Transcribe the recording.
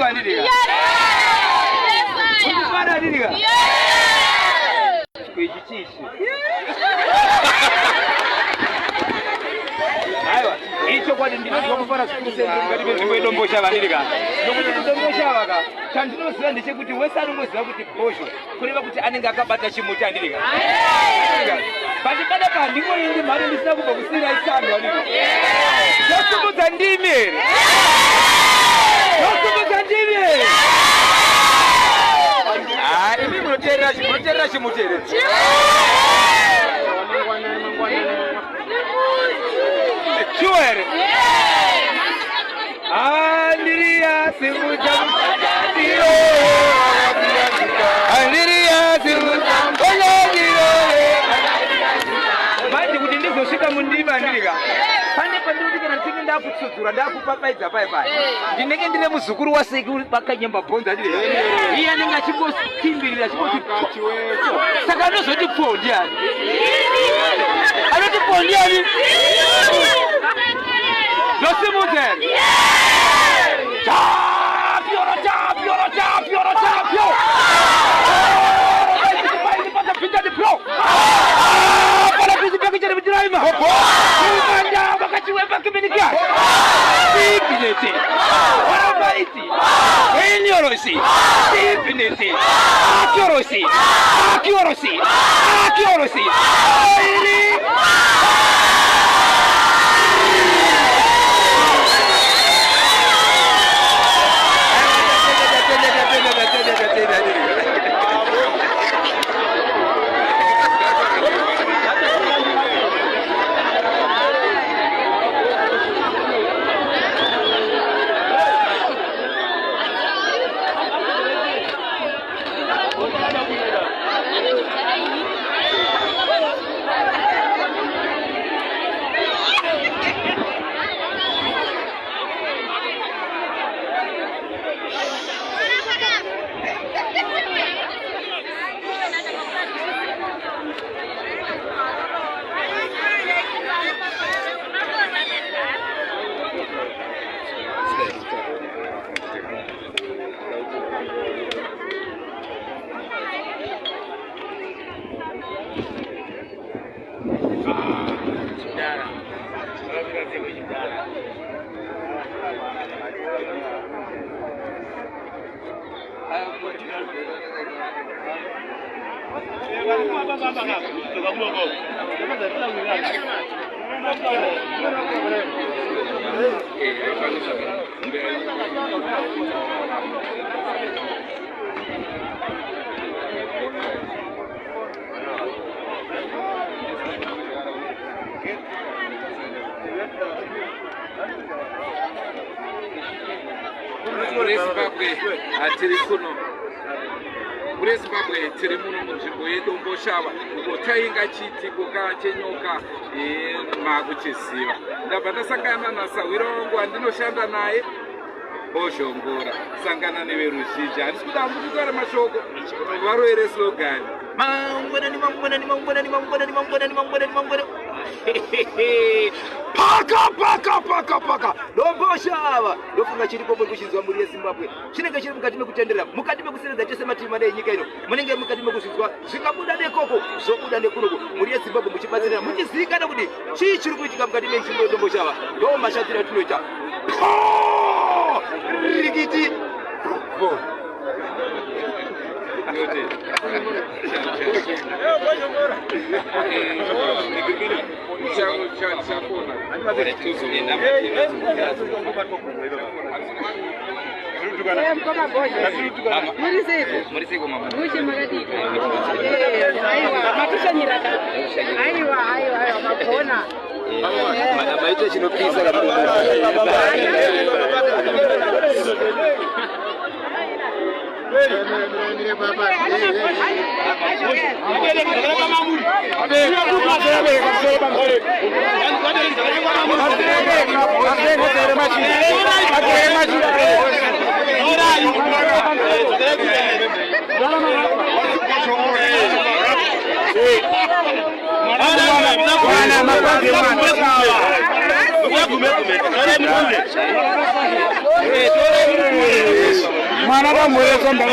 Yesu andiriga. Mwana andiriga. Kuichichishi. Aiwa, icho kwadi ndinoziva kufana sikuru ngati penzimbo idombosha vandiriga. Nokuti kudombosha vaka, chandinoziva ndechekuti wese anongoziva kuti bosho, kureva kuti anenge akabata chimuti andiriga. Bati kada pa ndingo yindi mari ndisina kubva kusira isando andiriga. Yosimudza ndimi here. Yosimudza ndimi here. Imi munoteerera chimutere. Sure. Andiriya simudza mutiro. Andiriya simudza mutiro. Manje kuti ndizosvika mundima andiriga. Pane pandiri kana tinge ndakutsudzura ndakupapaidza pai. Ndinenge ndine muzukuru wasekuru bakanyemba bhonza andiriga. Iye anenge achimbokimbirira achingoti saka anozoti pfondi ani. Anoti pfondi ani. Yosimudze. Tapio. Pinta de pro. Para que se pegue de drive. Manda bakati wepa kibinikia. Sipinete. Para baiti. Enyorosi. Sipinete. Akiorosi. Zimbabwe tiri muno munzvimbo yedomboshava tainga chiitiko chenyoka makuchiziva ndabva ndasangana nasawira wangu andinoshanda naye Bozhongora sangana neveruzhinji handisi kuda kutaura mashoko varoere slogan mangwanani paka domboshava ndofunga chiripo kuchinzwa muri yeZimbabwe chinenge chiri mukati mekutenderera mukati mekuseredza chose matima enyika ino munenge mukati mekuzvinzwa zvikabuda nekoko zvobuda nekunoku muri yeZimbabwe muchibatsirana muchizivikana kuti chii chiri kuitika mukati menzvimbo yedomboshava ndo mashandiro atinoita rikiti Mana kamu ya sonda.